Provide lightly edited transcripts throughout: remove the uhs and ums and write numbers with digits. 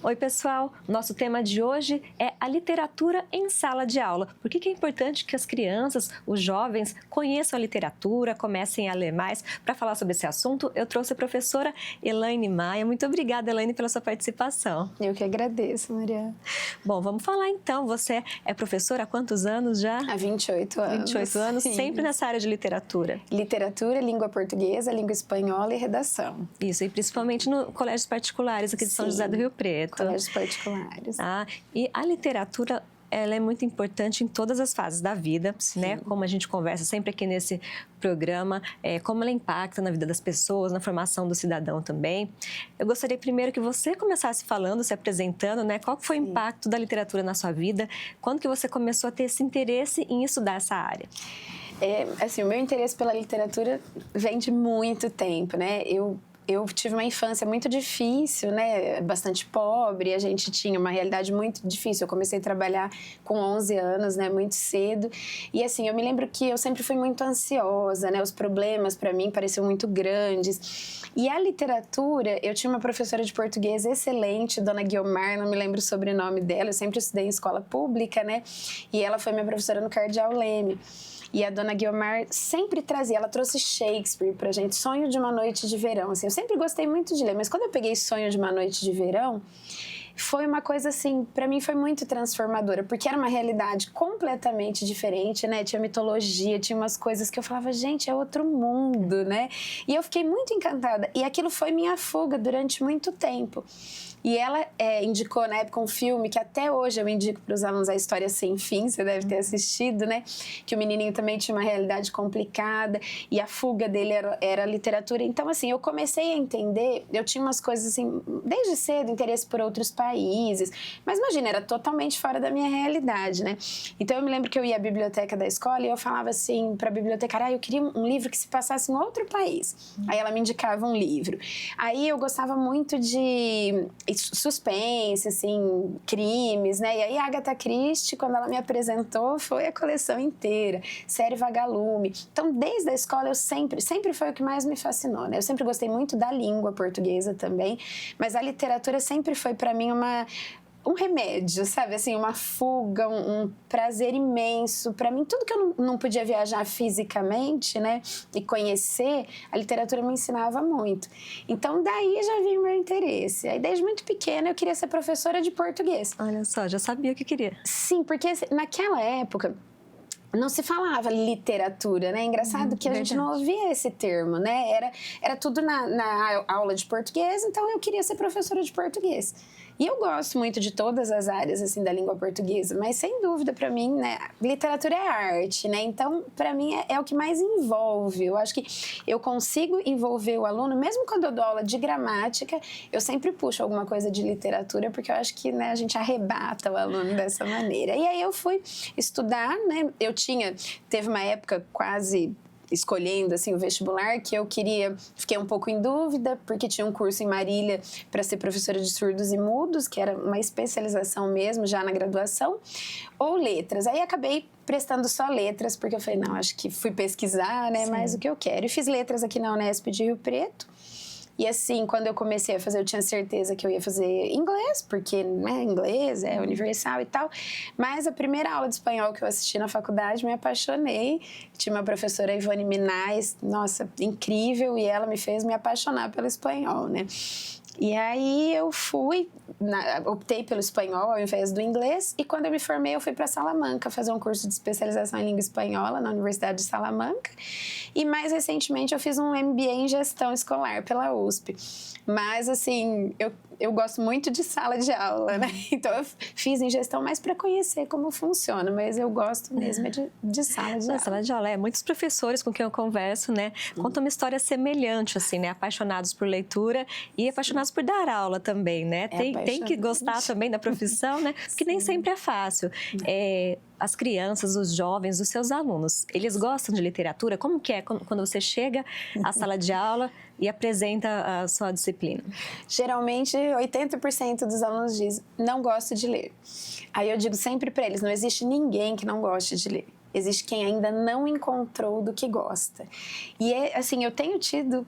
Oi, pessoal! Nosso tema de hoje é a literatura em sala de aula. Por que é importante que as crianças, os jovens, conheçam a literatura, comecem a ler mais? Para falar sobre esse assunto, eu trouxe a professora Elaine Maia. Muito obrigada, Elaine, pela sua participação. Eu que agradeço, Maria. Bom, vamos falar então. Você é professora há quantos anos já? Há 28 anos. 28 anos, sempre nessa área de literatura. Literatura, língua portuguesa, língua espanhola e redação. Isso, e principalmente no colégios particulares aqui de São José do Rio Preto. Colégios particulares. E a literatura, ela é muito importante em todas as fases da vida, né? Como a gente conversa sempre aqui nesse programa, como ela impacta na vida das pessoas, na formação do cidadão também. Eu gostaria primeiro que você começasse falando, se apresentando, né? Qual foi o impacto da literatura na sua vida? Quando que você começou a ter esse interesse em estudar essa área? O meu interesse pela literatura vem de muito tempo, né? Eu tive uma infância muito difícil, né? Bastante pobre, a gente tinha uma realidade muito difícil. Eu comecei a trabalhar com 11 anos, né? Muito cedo. E assim, eu me lembro que eu sempre fui muito ansiosa, né? Os problemas para mim pareciam muito grandes. E a literatura, eu tinha uma professora de português excelente, Dona Guiomar, não me lembro o sobrenome dela, eu sempre estudei em escola pública, né? E ela foi minha professora no Cardeal Leme. E a Dona Guiomar sempre trazia, ela trouxe Shakespeare pra gente, Sonho de uma Noite de Verão. Assim, eu sempre gostei muito de ler, mas quando eu peguei Sonho de uma Noite de Verão, foi uma coisa assim, pra mim foi muito transformadora, porque era uma realidade completamente diferente, né? Tinha mitologia, tinha umas coisas que eu falava, gente, é outro mundo, né? E eu fiquei muito encantada. E aquilo foi minha fuga durante muito tempo. E ela indicou na época um filme que até hoje eu indico para os alunos, A História Sem Fim, você deve ter assistido, né? Que o menininho também tinha uma realidade complicada e a fuga dele era a literatura. Então, assim, eu comecei a entender, eu tinha umas coisas assim, desde cedo, interesse por outros países, mas imagina, era totalmente fora da minha realidade, né? Então, eu me lembro que eu ia à biblioteca da escola e eu falava assim para a bibliotecária, eu queria um livro que se passasse em outro país. Aí ela me indicava um livro. Aí eu gostava muito de suspense, assim, crimes, né? E aí a Agatha Christie, quando ela me apresentou, foi a coleção inteira, série Vagalume. Então, desde a escola, eu sempre foi o que mais me fascinou, né? Eu sempre gostei muito da língua portuguesa também, mas a literatura sempre foi para mim um remédio, sabe? Assim, uma fuga, um prazer imenso. Para mim, tudo que eu não podia viajar fisicamente, né? E conhecer, a literatura me ensinava muito. Então, daí já vinha o meu interesse. Aí, desde muito pequena, eu queria ser professora de português. Olha só, já sabia o que queria. Sim, porque naquela época não se falava literatura, né? Engraçado que a gente não ouvia esse termo, né? Era tudo na aula de português, então eu queria ser professora de português. E eu gosto muito de todas as áreas, assim, da língua portuguesa, mas sem dúvida para mim, né? Literatura é arte, né? Então, para mim, é o que mais envolve. Eu acho que eu consigo envolver o aluno, mesmo quando eu dou aula de gramática, eu sempre puxo alguma coisa de literatura, porque eu acho que, né, a gente arrebata o aluno dessa maneira. E aí eu fui estudar, né? Teve uma época quase escolhendo assim o vestibular que eu fiquei um pouco em dúvida, porque tinha um curso em Marília para ser professora de surdos e mudos, que era uma especialização mesmo, já na graduação, ou letras. Aí acabei prestando só letras, porque eu falei, não, acho que fui pesquisar, né, mais o que eu quero. E fiz letras aqui na Unesp de Rio Preto. E assim, quando eu comecei a fazer, eu tinha certeza que eu ia fazer inglês, porque, né, inglês é universal e tal. Mas a primeira aula de espanhol que eu assisti na faculdade, me apaixonei. Tinha uma professora, Ivone Minais, nossa, incrível, e ela me fez me apaixonar pelo espanhol, né? E aí eu optei pelo espanhol ao invés do inglês, e quando eu me formei eu fui para Salamanca fazer um curso de especialização em língua espanhola na Universidade de Salamanca, e mais recentemente eu fiz um MBA em gestão escolar pela USP. Mas assim, eu gosto muito de sala de aula, né? Então eu fiz em gestão mais para conhecer como funciona, mas eu gosto mesmo de sala de aula. Sala de aula, muitos professores com quem eu converso, né, contam uma história semelhante, assim, né, apaixonados por leitura e apaixonados por dar aula também, né? Tem que gostar também da profissão, né? Porque nem sempre é fácil. As crianças, os jovens, os seus alunos, eles gostam de literatura? Como que é quando você chega à sala de aula e apresenta a sua disciplina? Geralmente, 80% dos alunos dizem, não gosto de ler. Aí eu digo sempre para eles, não existe ninguém que não goste de ler. existe quem ainda não encontrou do que gosta. E assim, eu tenho tido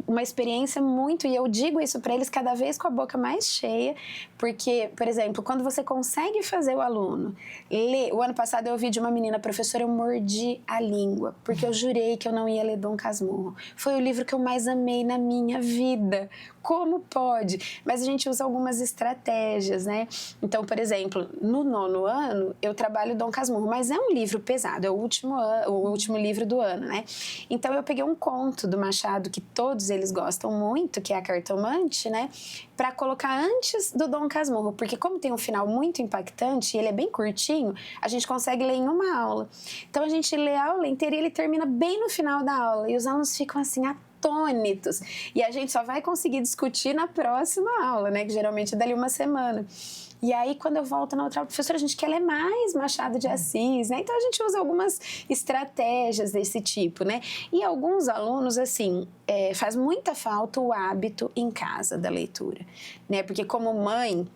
uma experiência muito, e eu digo isso para eles cada vez com a boca mais cheia, porque, por exemplo, quando você consegue fazer o aluno ler, o ano passado eu ouvi de uma menina, professora, eu mordi a língua, porque eu jurei que eu não ia ler Dom Casmurro. Foi o livro que eu mais amei na minha vida. Como pode? Mas a gente usa algumas estratégias, né? Então, por exemplo, no 9º ano, eu trabalho Dom Casmurro, mas é um livro pesado, é o último livro do ano, né? Então, eu peguei um conto do Machado, que todos eles gostam muito, que é A Cartomante, né? Para colocar antes do Dom Casmurro, porque como tem um final muito impactante e ele é bem curtinho, a gente consegue ler em uma aula. Então, a gente lê a aula inteira e ele termina bem no final da aula, e os alunos ficam assim, atônitos. E a gente só vai conseguir discutir na próxima aula, né? Que geralmente é dali uma semana. E aí, quando eu volto na outra aula, professora, a gente quer ler mais Machado de Assis, né? Então, a gente usa algumas estratégias desse tipo, né? E alguns alunos, assim, faz muita falta o hábito em casa da leitura, né? Porque como mãe,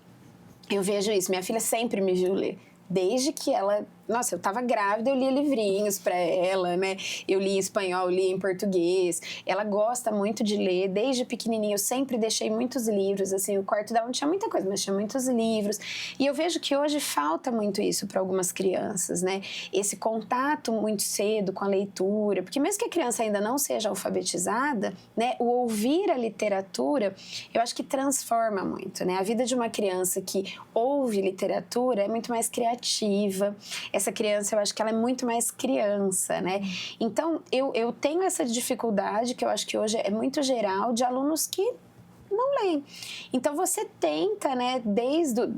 eu vejo isso. Minha filha sempre me viu ler. Desde que ela... Nossa, eu estava grávida, eu lia livrinhos para ela, né? Eu lia em espanhol, lia em português. Ela gosta muito de ler. Desde pequenininha eu sempre deixei muitos livros, assim, o quarto dela não tinha muita coisa, mas tinha muitos livros. E eu vejo que hoje falta muito isso para algumas crianças, né? Esse contato muito cedo com a leitura, porque mesmo que a criança ainda não seja alfabetizada, né, o ouvir a literatura, eu acho que transforma muito, né? A vida de uma criança que ouve literatura é muito mais criativa. Essa criança, eu acho que ela é muito mais criança, né? Então, eu tenho essa dificuldade, que eu acho que hoje é muito geral, de alunos que não leem. Então, você tenta, né,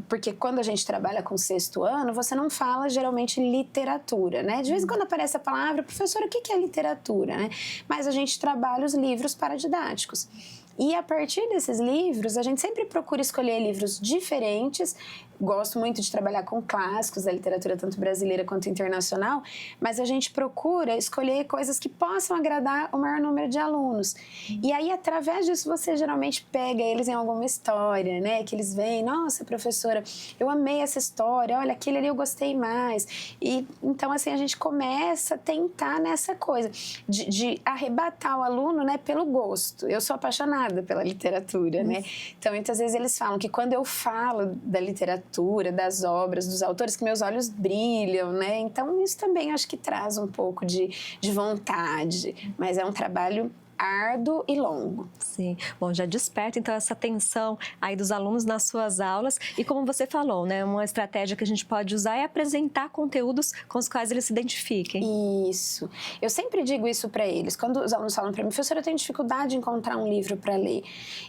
porque quando a gente trabalha com 6º ano, você não fala, geralmente, literatura, né? De vez em quando aparece a palavra, professora, o que é literatura, né? Mas a gente trabalha os livros paradidáticos. E a partir desses livros, a gente sempre procura escolher livros diferentes. Gosto muito de trabalhar com clássicos da literatura, tanto brasileira quanto internacional, mas a gente procura escolher coisas que possam agradar o maior número de alunos. E aí, através disso, você geralmente pega eles em alguma história, né? Que eles veem, nossa, professora, eu amei essa história, olha, aquele ali eu gostei mais. E então, assim, a gente começa a tentar nessa coisa de arrebatar o aluno, né, pelo gosto. Eu sou apaixonada pela literatura, né? Então, muitas vezes eles falam que quando eu falo da literatura, das obras, dos autores, que meus olhos brilham, né? Então, isso também acho que traz um pouco de vontade, mas é um trabalho árduo e longo. Sim. Bom, já desperta, então, essa atenção aí dos alunos nas suas aulas. E como você falou, né, uma estratégia que a gente pode usar é apresentar conteúdos com os quais eles se identifiquem. Isso. Eu sempre digo isso para eles. Quando os alunos falam para mim, professora, eu tenho dificuldade de encontrar um livro para ler.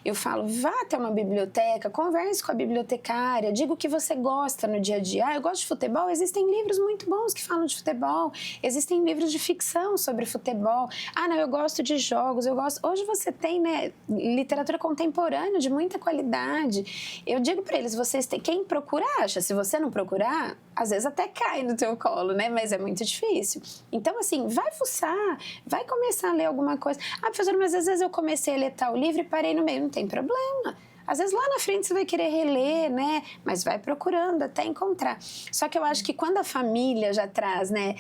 Eu falo, vá até uma biblioteca, converse com a bibliotecária, diga o que você gosta no dia a dia. Ah, eu gosto de futebol, existem livros muito bons que falam de futebol. Existem livros de ficção sobre futebol. Ah, não, eu gosto de jogos. Hoje você tem, né, literatura contemporânea de muita qualidade. Eu digo para eles, quem procura acha. Se você não procurar, às vezes até cai no teu colo, né? Mas é muito difícil. Então, assim, vai fuçar, vai começar a ler alguma coisa. Ah, professora, mas às vezes eu comecei a ler tal livro e parei no meio. Não tem problema. Às vezes lá na frente você vai querer reler, né? Mas vai procurando até encontrar. Só que eu acho que quando a família já traz, né,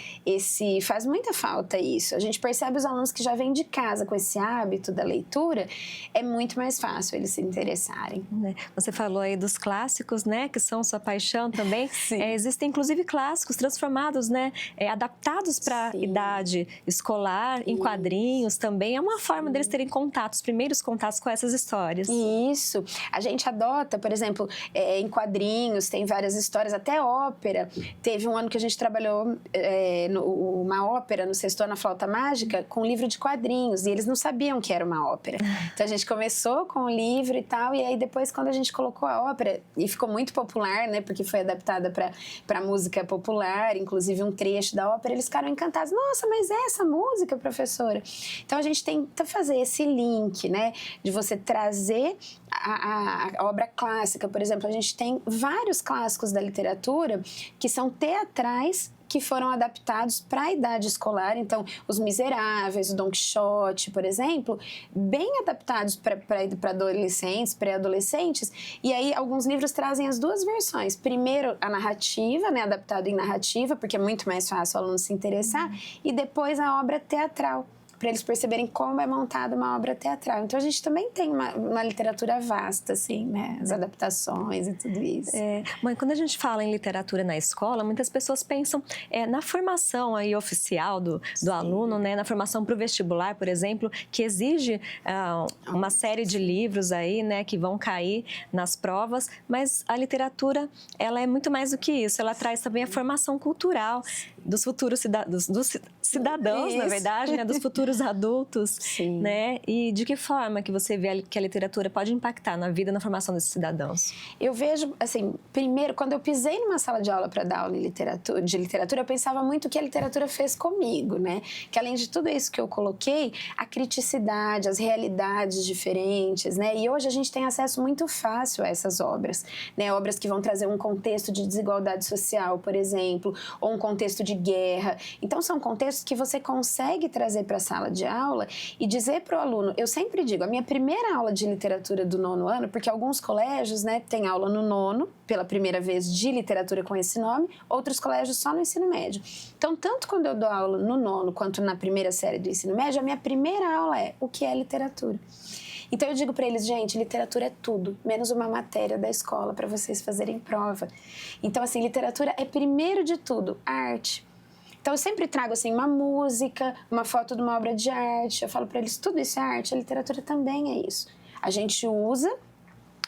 faz muita falta isso. A gente percebe os alunos que já vêm de casa com esse hábito da leitura, é muito mais fácil eles se interessarem. Você falou aí dos clássicos, né, que são sua paixão também. Existem inclusive clássicos transformados, né, adaptados para a idade escolar, em quadrinhos também. É uma forma deles terem contatos, primeiros contatos com essas histórias. Isso. A gente adota, por exemplo, em quadrinhos, tem várias histórias, até ópera. Teve um ano que a gente trabalhou uma ópera no 6º ano, a Flauta Mágica, com um livro de quadrinhos, e eles não sabiam que era uma ópera. Então a gente começou com o livro e tal, e aí depois quando a gente colocou a ópera, e ficou muito popular, né, porque foi adaptada para música popular, inclusive um trecho da ópera, eles ficaram encantados. Nossa, mas é essa música, professora? Então a gente tenta fazer esse link, né, de você trazer a obra clássica, por exemplo, a gente tem vários clássicos da literatura que são teatrais, que foram adaptados para a idade escolar. Então, Os Miseráveis, o Dom Quixote, por exemplo, bem adaptados para adolescentes, pré-adolescentes. E aí, alguns livros trazem as duas versões. Primeiro, a narrativa, né, adaptado em narrativa, porque é muito mais fácil o aluno se interessar. E depois, a obra teatral, para eles perceberem como é montada uma obra teatral. Então, a gente também tem uma literatura vasta, assim, né? As adaptações e tudo isso. Mãe, quando a gente fala em literatura na escola, muitas pessoas pensam na formação aí oficial do aluno, né? Na formação para o vestibular, por exemplo, que exige uma série de livros aí, né? Que vão cair nas provas, mas a literatura, ela é muito mais do que isso. Ela traz também a formação cultural dos futuros dos cidadãos, na verdade, né? Dos futuros adultos, Sim. né? E de que forma que você vê que a literatura pode impactar na vida e na formação desses cidadãos? Eu vejo, assim, primeiro, quando eu pisei numa sala de aula para dar aula de literatura, eu pensava muito o que a literatura fez comigo, né? Que além de tudo isso que eu coloquei, a criticidade, as realidades diferentes, né? E hoje a gente tem acesso muito fácil a essas obras, né? Obras que vão trazer um contexto de desigualdade social, por exemplo, ou um contexto de guerra. Então, são contextos que você consegue trazer para a sala de aula e dizer para o aluno, eu sempre digo, a minha primeira aula de literatura do 9º ano, porque alguns colégios, né, tem aula no 9º, pela primeira vez de literatura com esse nome, outros colégios só no ensino médio. Então, tanto quando eu dou aula no 9º quanto na primeira série do ensino médio, a minha primeira aula é o que é literatura. Então, eu digo para eles, gente, literatura é tudo, menos uma matéria da escola para vocês fazerem prova. Então, assim, literatura é primeiro de tudo, arte. Então, eu sempre trago, assim, uma música, uma foto de uma obra de arte. Eu falo para eles, tudo isso é arte, a literatura também é isso. A gente usa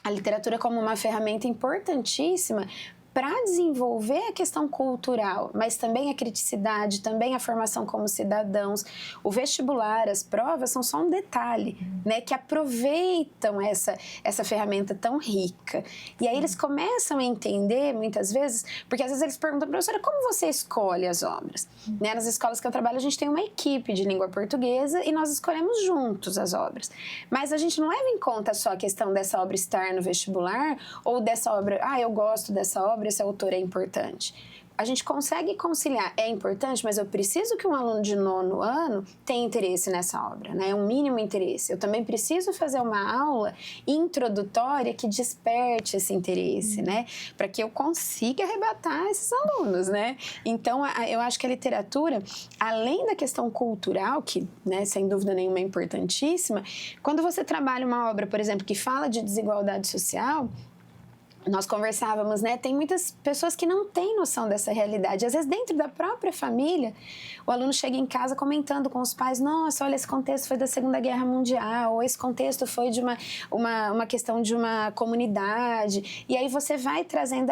a literatura como uma ferramenta importantíssima para desenvolver a questão cultural, mas também a criticidade, também a formação como cidadãos. O vestibular, as provas são só um detalhe, né, que aproveitam essa ferramenta tão rica. E aí eles começam a entender, muitas vezes, porque às vezes eles perguntam, professora, como você escolhe as obras? Né, nas escolas que eu trabalho, a gente tem uma equipe de língua portuguesa e nós escolhemos juntos as obras. Mas a gente não leva em conta só a questão dessa obra estar no vestibular ou dessa obra, eu gosto dessa obra, esse autor é importante. A gente consegue conciliar, é importante, mas eu preciso que um aluno de 9º ano tenha interesse nessa obra, né? Um mínimo interesse. Eu também preciso fazer uma aula introdutória que desperte esse interesse, né? Para que eu consiga arrebatar esses alunos, né? Então, eu acho que a literatura, além da questão cultural, que, né, sem dúvida nenhuma é importantíssima, quando você trabalha uma obra, por exemplo, que fala de desigualdade social, nós conversávamos, né? Tem muitas pessoas que não têm noção dessa realidade. Às vezes, dentro da própria família, o aluno chega em casa comentando com os pais, nossa, olha, esse contexto foi da Segunda Guerra Mundial, ou esse contexto foi de uma questão de uma comunidade. E aí você vai trazendo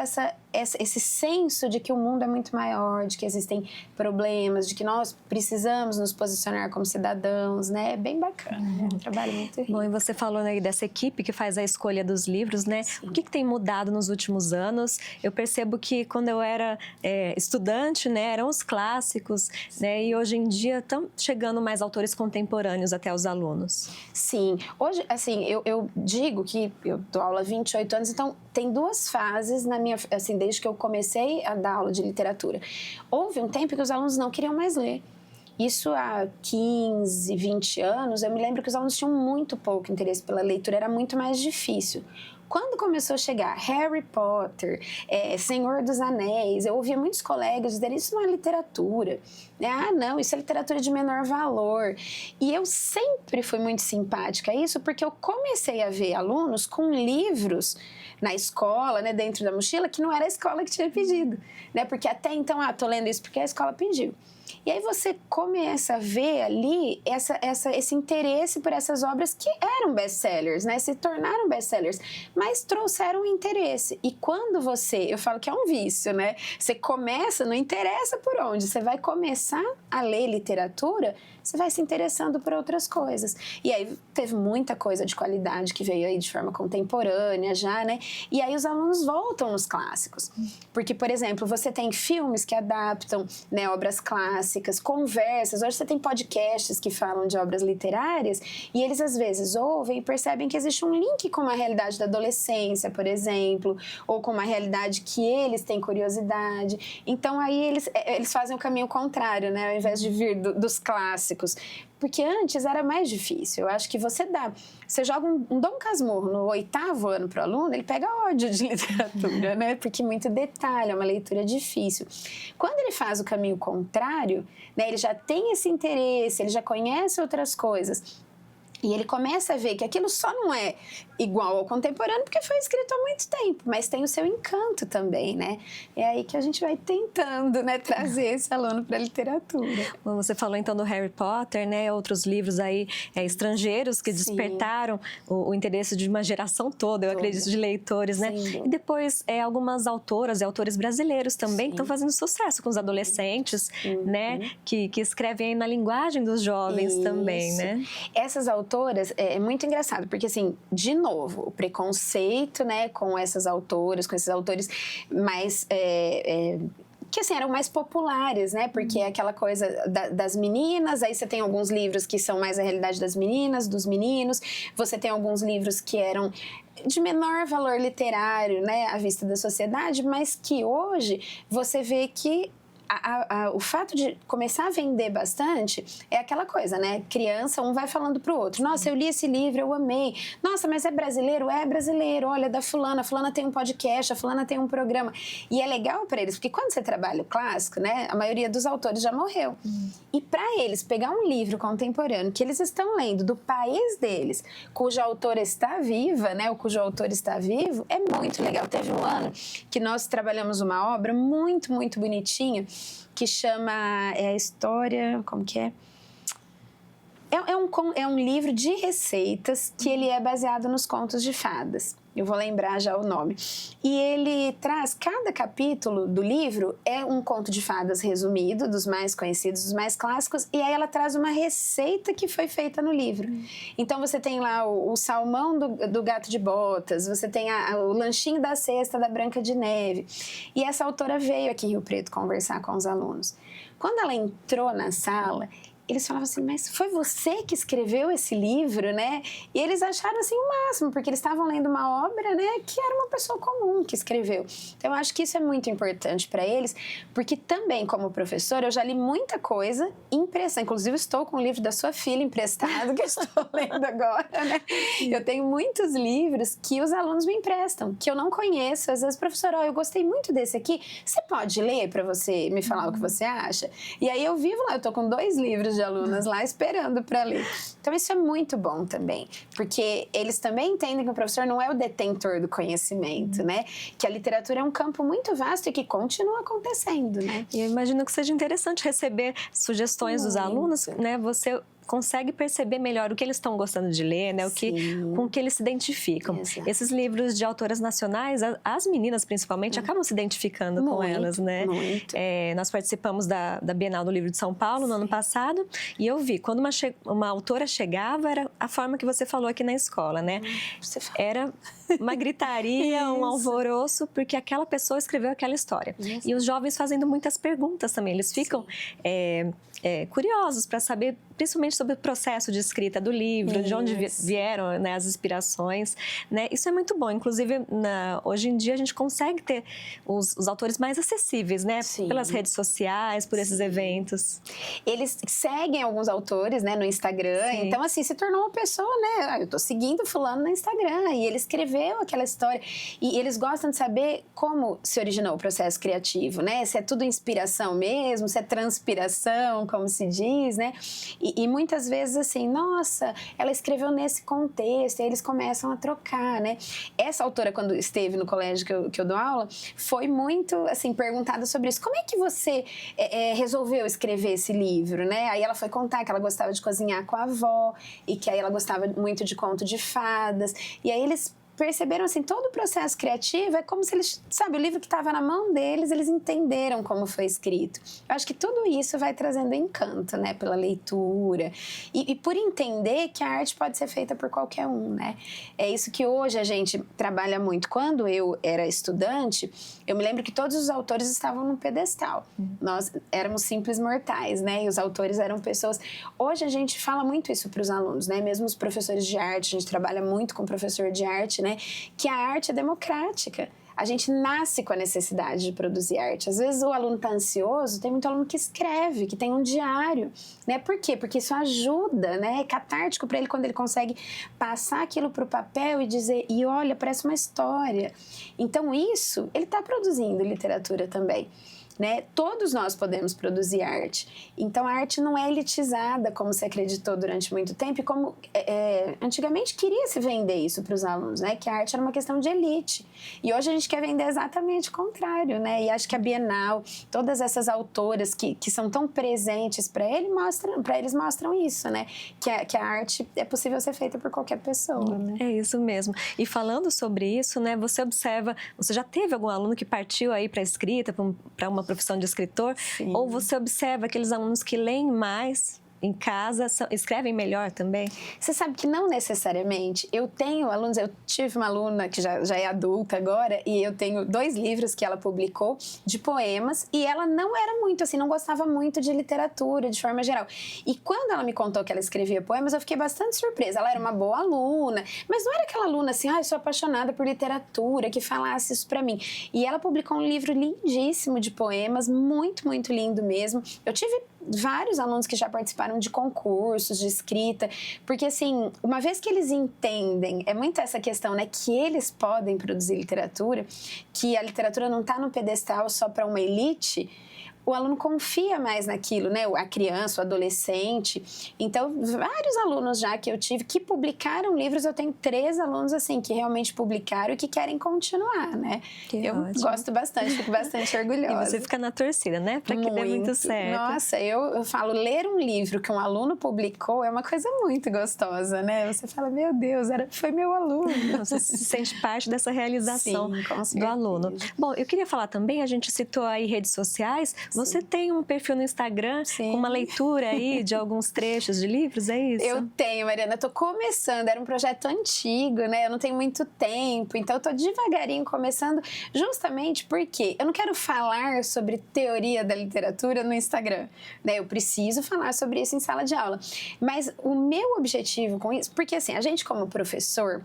esse senso de que o mundo é muito maior, de que existem problemas, de que nós precisamos nos posicionar como cidadãos, né? É bem bacana, é um trabalho muito rico. Bom, e você falou aí dessa equipe que faz a escolha dos livros, né? Sim. O que tem mudado nos últimos anos? Eu percebo que quando eu era estudante, né, eram os clássicos, né? E hoje em dia estão chegando mais autores contemporâneos até os alunos. Sim. Hoje, assim, eu digo que eu dou aula há 28 anos, então tem duas fases na minha, assim, desde que eu comecei a dar aula de literatura. Houve um tempo que os alunos não queriam mais ler. Isso há 15, 20 anos, eu me lembro que os alunos tinham muito pouco interesse pela leitura, era muito mais difícil. Quando começou a chegar Harry Potter, Senhor dos Anéis, eu ouvia muitos colegas dizerem, isso não é literatura. Não, isso é literatura de menor valor. E eu sempre fui muito simpática a isso, porque eu comecei a ver alunos com livros na escola, né, dentro da mochila, que não era a escola que tinha pedido. Né? Porque até então, tô lendo isso porque a escola pediu. E aí você começa a ver ali esse interesse por essas obras que eram best-sellers, né? Se tornaram best-sellers, mas trouxeram interesse. E quando eu falo que é um vício, né? Você começa, não interessa por onde, você vai começar a ler literatura você vai se interessando por outras coisas. E aí teve muita coisa de qualidade que veio aí de forma contemporânea já, né? E aí os alunos voltam nos clássicos. Porque, por exemplo, você tem filmes que adaptam, né, obras clássicas, conversas. Hoje você tem podcasts que falam de obras literárias e eles às vezes ouvem e percebem que existe um link com uma realidade da adolescência, por exemplo, ou com uma realidade que eles têm curiosidade. Então aí eles fazem o caminho contrário, né? Ao invés de vir dos clássicos. Porque antes era mais difícil. Eu acho que você joga um Dom Casmurro no 8º ano para o aluno, ele pega ódio de literatura, né? Porque muito detalhe, é uma leitura difícil. Quando ele faz o caminho contrário, né, ele já tem esse interesse, ele já conhece outras coisas. E ele começa a ver que aquilo só não é igual ao contemporâneo porque foi escrito há muito tempo, mas tem o seu encanto também, né? É aí que a gente vai tentando, né, trazer esse aluno para a literatura. Bom, você falou então do Harry Potter, né? Outros livros aí estrangeiros que despertaram o interesse de uma geração toda, eu acredito, de leitores, né? E depois algumas autoras e autores brasileiros também que estão fazendo sucesso com os adolescentes, né? Que escrevem aí na linguagem dos jovens também, né? Essas autoras, é muito engraçado, porque assim, de novo, o preconceito, né, com essas autoras, com esses autores mais... que assim, eram mais populares, né? Porque é aquela coisa das meninas, aí você tem alguns livros que são mais a realidade das meninas, dos meninos, você tem alguns livros que eram de menor valor literário, né, à vista da sociedade, mas que hoje você vê que o fato de começar a vender bastante é aquela coisa, né? Criança, um vai falando pro outro. Nossa, eu li esse livro, eu amei. Nossa, mas é brasileiro? É brasileiro. Olha, da fulana. A fulana tem um podcast, a fulana tem um programa. E é legal para eles, porque quando você trabalha o clássico, né? A maioria dos autores já morreu. E para eles, pegar um livro contemporâneo que eles estão lendo do país deles, cuja autora está viva, né? Ou cujo autor está vivo, é muito legal. Teve um ano que nós trabalhamos uma obra muito, muito bonitinha, que chama a história, como que é? É um livro de receitas que ele é baseado nos contos de fadas. Eu vou lembrar já o nome. E ele traz, cada capítulo do livro é um conto de fadas resumido, dos mais conhecidos, dos mais clássicos, e aí ela traz uma receita que foi feita no livro. Então você tem lá o salmão do Gato de Botas, você tem o lanchinho da cesta da Branca de Neve. E essa autora veio aqui em Rio Preto conversar com os alunos. Quando ela entrou na sala, eles falavam assim, mas foi você que escreveu esse livro, né? E eles acharam assim o máximo, porque eles estavam lendo uma obra, né, que era uma pessoa comum que escreveu. Então eu acho que isso é muito importante para eles, porque também como professora eu já li muita coisa impressa, inclusive estou com o livro da sua filha emprestado que eu estou lendo agora, né? Eu tenho muitos livros que os alunos me emprestam, que eu não conheço. Às vezes, professora, eu gostei muito desse aqui, você pode ler para você me falar o que você acha? E aí eu vivo lá, eu tô com 2 livros de alunas lá esperando para ler. Então isso é muito bom também, porque eles também entendem que o professor não é o detentor do conhecimento, né? Que a literatura é um campo muito vasto e que continua acontecendo, né? E eu imagino que seja interessante receber sugestões dos alunos, né? Você consegue perceber melhor o que eles estão gostando de ler, né? Com o que eles se identificam. Exato. Esses livros de autoras nacionais, as meninas principalmente, acabam se identificando com elas, né? Muito. Nós participamos da Bienal do Livro de São Paulo no ano passado e eu vi, quando uma autora chegava, era a forma que você falou aqui na escola, né? Era uma gritaria, um alvoroço, porque aquela pessoa escreveu aquela história. E os jovens fazendo muitas perguntas também, eles ficam curiosos para saber, principalmente sobre o processo de escrita do livro, de onde vieram, né, as inspirações, né? Isso é muito bom. Inclusive, hoje em dia, a gente consegue ter os autores mais acessíveis, né? Pelas redes sociais, por esses eventos. Eles seguem alguns autores, né, no Instagram. Então, assim, se tornou uma pessoa, né? Eu tô seguindo fulano no Instagram e ele escreveu aquela história. E eles gostam de saber como se originou o processo criativo, né? Se é tudo inspiração mesmo, se é transpiração, como se diz, né? E muitas vezes assim, nossa, ela escreveu nesse contexto, e aí eles começam a trocar, né? Essa autora, quando esteve no colégio que eu dou aula, foi muito, assim, perguntada sobre isso. Como é que você resolveu escrever esse livro, né? Aí ela foi contar que ela gostava de cozinhar com a avó, e que aí ela gostava muito de conto de fadas, e aí eles perceberam, assim, todo o processo criativo é como se eles, sabe, o livro que estava na mão deles, eles entenderam como foi escrito. Eu acho que tudo isso vai trazendo encanto, né, pela leitura e por entender que a arte pode ser feita por qualquer um, né? É isso que hoje a gente trabalha muito. Quando eu era estudante, eu me lembro que todos os autores estavam num pedestal. Nós éramos simples mortais, né, e os autores eram pessoas... Hoje a gente fala muito isso para os alunos, né, mesmo os professores de arte, a gente trabalha muito com professor de arte, né, que a arte é democrática. A gente nasce com a necessidade de produzir arte. Às vezes o aluno está ansioso, tem muito aluno que escreve, que tem um diário, né? Por quê? Porque isso ajuda, né? É catártico para ele quando ele consegue passar aquilo para o papel e dizer, e olha, parece uma história. Então isso, ele está produzindo literatura também. Né? Todos nós podemos produzir arte. Então a arte não é elitizada como se acreditou durante muito tempo e como antigamente queria se vender isso para os alunos, né? Que a arte era uma questão de elite. E hoje a gente quer vender exatamente o contrário, né? E acho que a Bienal, todas essas autoras que são tão presentes para eles mostram isso, né? Que a arte é possível ser feita por qualquer pessoa, né? É isso mesmo. E falando sobre isso, né? Você observa, você já teve algum aluno que partiu aí para a escrita, para uma profissão de escritor? Sim. Ou você observa aqueles alunos que leem mais em casa, escrevem melhor também? Você sabe que não necessariamente. Eu tenho alunos, eu tive uma aluna que já é adulta agora e eu tenho 2 livros que ela publicou de poemas e ela não era muito assim, não gostava muito de literatura de forma geral. E quando ela me contou que ela escrevia poemas, eu fiquei bastante surpresa. Ela era uma boa aluna, mas não era aquela aluna assim, eu sou apaixonada por literatura, que falasse isso pra mim. E ela publicou um livro lindíssimo de poemas, muito, muito lindo mesmo. Eu tive vários alunos que já participaram de concursos de escrita, porque assim, uma vez que eles entendem, é muito essa questão, né, que eles podem produzir literatura, que a literatura não está no pedestal só para uma elite, o aluno confia mais naquilo, né? A criança, o adolescente. Então, vários alunos já que eu tive que publicaram livros, eu tenho 3 alunos assim que realmente publicaram e que querem continuar, né? Que eu ótimo. Gosto bastante, fico bastante orgulhosa. E você fica na torcida, né? Para que dê muito certo. Nossa, eu falo, ler um livro que um aluno publicou é uma coisa muito gostosa, né? Você fala, meu Deus, foi meu aluno. Você se sente parte dessa realização. Sim, com certeza. Do aluno. Bom, eu queria falar também, a gente citou aí redes sociais. Você Sim. tem um perfil no Instagram com uma leitura aí de alguns trechos de livros, é isso? Eu tenho, Mariana, eu tô começando, era um projeto antigo, né? Eu não tenho muito tempo, então eu tô devagarinho começando, justamente porque eu não quero falar sobre teoria da literatura no Instagram, né? Eu preciso falar sobre isso em sala de aula. Mas o meu objetivo com isso, porque assim, a gente como professor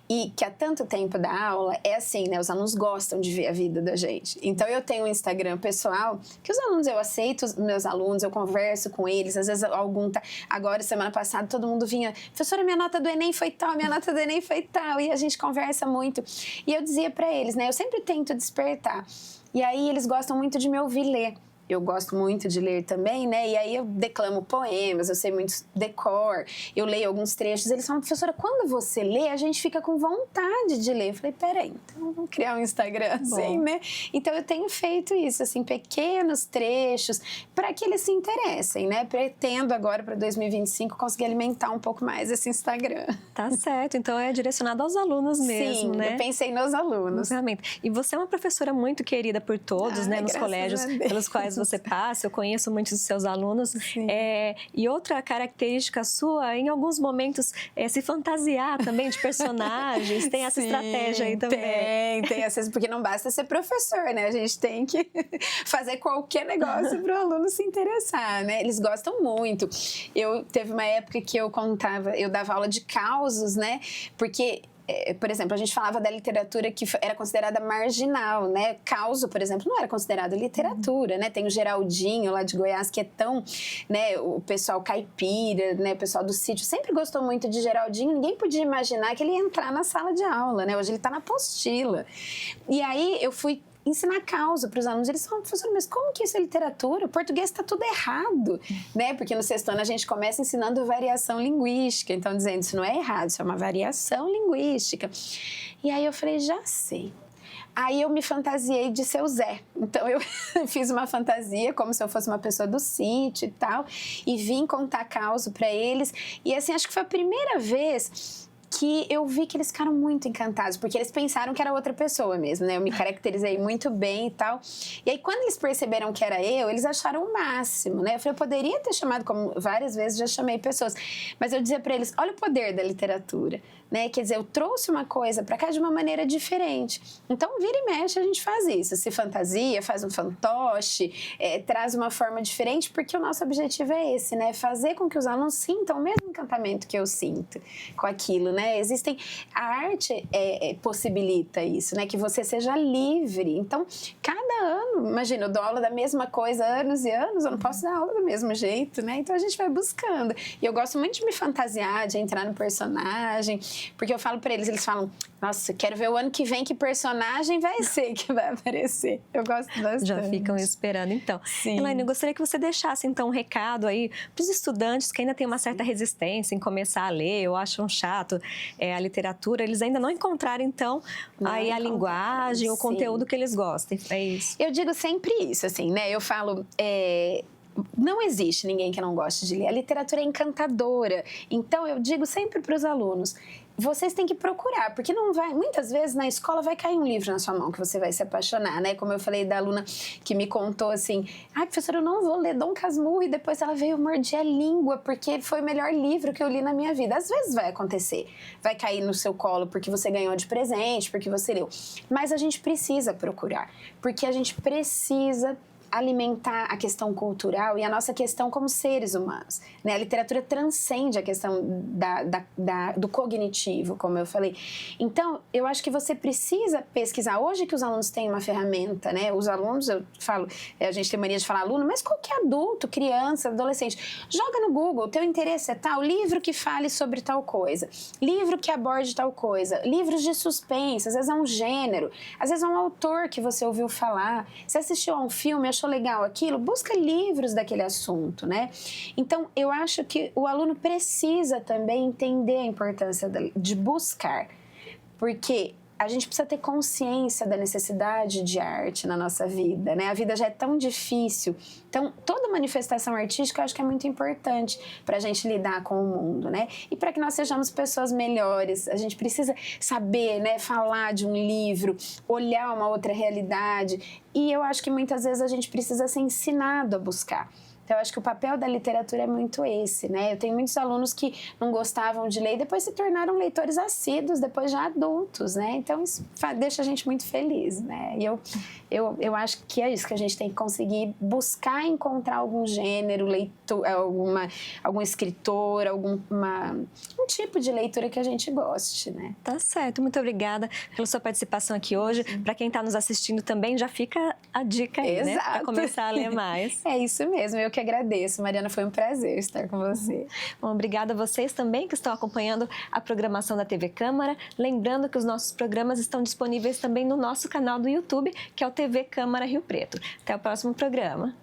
e que há tanto tempo dá aula, é assim, né? Os alunos gostam de ver a vida da gente. Então eu tenho um Instagram pessoal que os alunos, eu aceito os meus alunos, eu converso com eles, às vezes algum tá... Agora, semana passada, todo mundo vinha, professora, minha nota do Enem foi tal, minha nota do Enem foi tal, e a gente conversa muito. E eu dizia pra eles, né, eu sempre tento despertar. E aí eles gostam muito de me ouvir ler. Eu gosto muito de ler também, né? E aí eu declamo poemas, eu sei muito decor, eu leio alguns trechos. Eles falam, professora, quando você lê, a gente fica com vontade de ler. Eu falei, peraí, então vamos criar um Instagram assim, né? Então eu tenho feito isso, assim, pequenos trechos, para que eles se interessem, né? Pretendo agora, para 2025, conseguir alimentar um pouco mais esse Instagram. Tá certo, então é direcionado aos alunos mesmo, Sim, né? Eu pensei nos alunos. Realmente. E você é uma professora muito querida por todos, né? Nos colégios pelos quais você passa, eu conheço muitos dos seus alunos. E outra característica sua, em alguns momentos, se fantasiar também de personagens. Tem essa estratégia aí também. Tem essas, porque não basta ser professor, né? A gente tem que fazer qualquer negócio para o aluno se interessar, né? Eles gostam muito. Teve uma época que eu dava aula de causos, né? Porque... por exemplo, a gente falava da literatura que era considerada marginal, né? Causo, por exemplo, não era considerado literatura, né? Tem o Geraldinho lá de Goiás, que é tão, né? O pessoal caipira, né? O pessoal do sítio sempre gostou muito de Geraldinho. Ninguém podia imaginar que ele ia entrar na sala de aula, né? Hoje ele está na apostila. E aí eu fui ensinar causa para os alunos. Eles falam, professor, mas como que isso é literatura? O português está tudo errado, né? Porque no sexto ano a gente começa ensinando variação linguística, então dizendo, isso não é errado, isso é uma variação linguística. E aí eu falei, já sei. Aí eu me fantasiei de ser o Zé. Então eu fiz uma fantasia como se eu fosse uma pessoa do sítio e tal, e vim contar causa para eles. E assim, acho que foi a primeira vez que eu vi que eles ficaram muito encantados, porque eles pensaram que era outra pessoa mesmo, né? Eu me caracterizei muito bem e tal. E aí, quando eles perceberam que era eu, eles acharam o máximo, né? Eu falei, eu poderia ter chamado, como várias vezes já chamei pessoas, mas eu dizia pra eles, olha o poder da literatura, né? Quer dizer, eu trouxe uma coisa pra cá de uma maneira diferente. Então, vira e mexe, a gente faz isso. Se fantasia, faz um fantoche, traz uma forma diferente, porque o nosso objetivo é esse, né? Fazer com que os alunos sintam o mesmo encantamento que eu sinto com aquilo, né? A arte possibilita isso, né? Que você seja livre. Então, cada ano, imagina, eu dou aula da mesma coisa anos e anos, eu não posso dar aula do mesmo jeito, né? Então, a gente vai buscando. E eu gosto muito de me fantasiar, de entrar no personagem, porque eu falo pra eles, eles falam, nossa, quero ver o ano que vem que personagem vai ser que vai aparecer. Eu gosto bastante. Já ficam esperando, então. Sim. Elaine, eu gostaria que você deixasse, então, um recado aí para os estudantes que ainda têm uma certa resistência em começar a ler, ou acham chato a literatura, eles ainda não encontraram, então, aí a linguagem, o conteúdo que eles gostem. É isso. Eu digo sempre isso, assim, né? Eu falo... Não existe ninguém que não goste de ler. A literatura é encantadora. Então, eu digo sempre para os alunos, vocês têm que procurar, porque não vai... Muitas vezes, na escola, vai cair um livro na sua mão que você vai se apaixonar, né? Como eu falei da aluna que me contou assim, professora, eu não vou ler Dom Casmurro, e depois ela veio morder a língua, porque foi o melhor livro que eu li na minha vida. Às vezes vai acontecer. Vai cair no seu colo porque você ganhou de presente, porque você leu. Mas a gente precisa procurar, porque a gente precisa alimentar a questão cultural e a nossa questão como seres humanos, né? A literatura transcende a questão do cognitivo, como eu falei. Então, eu acho que você precisa pesquisar. Hoje que os alunos têm uma ferramenta, né? Os alunos, eu falo, a gente tem mania de falar aluno, mas qualquer adulto, criança, adolescente, joga no Google, teu interesse é tal, livro que fale sobre tal coisa, livro que aborde tal coisa, livros de suspense, às vezes é um gênero, às vezes é um autor que você ouviu falar, você assistiu a um filme, achou legal aquilo, busca livros daquele assunto, né? Então, eu acho que o aluno precisa também entender a importância de buscar, porque a gente precisa ter consciência da necessidade de arte na nossa vida, né? A vida já é tão difícil. Então, toda manifestação artística eu acho que é muito importante para a gente lidar com o mundo, né? E para que nós sejamos pessoas melhores, a gente precisa saber, né? Falar de um livro, olhar uma outra realidade. E eu acho que muitas vezes a gente precisa ser ensinado a buscar. Então, eu acho que o papel da literatura é muito esse, né? Eu tenho muitos alunos que não gostavam de ler e depois se tornaram leitores assíduos, depois já adultos, né? Então, isso deixa a gente muito feliz, né? E eu acho que é isso, que a gente tem que conseguir buscar encontrar algum gênero, algum escritor, um tipo de leitura que a gente goste, né? Tá certo, muito obrigada pela sua participação aqui hoje. Para quem está nos assistindo também, já fica a dica aí, né? Para começar a ler mais. É isso mesmo, eu que agradeço. Mariana, foi um prazer estar com você. Bom, obrigada a vocês também que estão acompanhando a programação da TV Câmara. Lembrando que os nossos programas estão disponíveis também no nosso canal do YouTube, que é o TV Câmara Rio Preto. Até o próximo programa.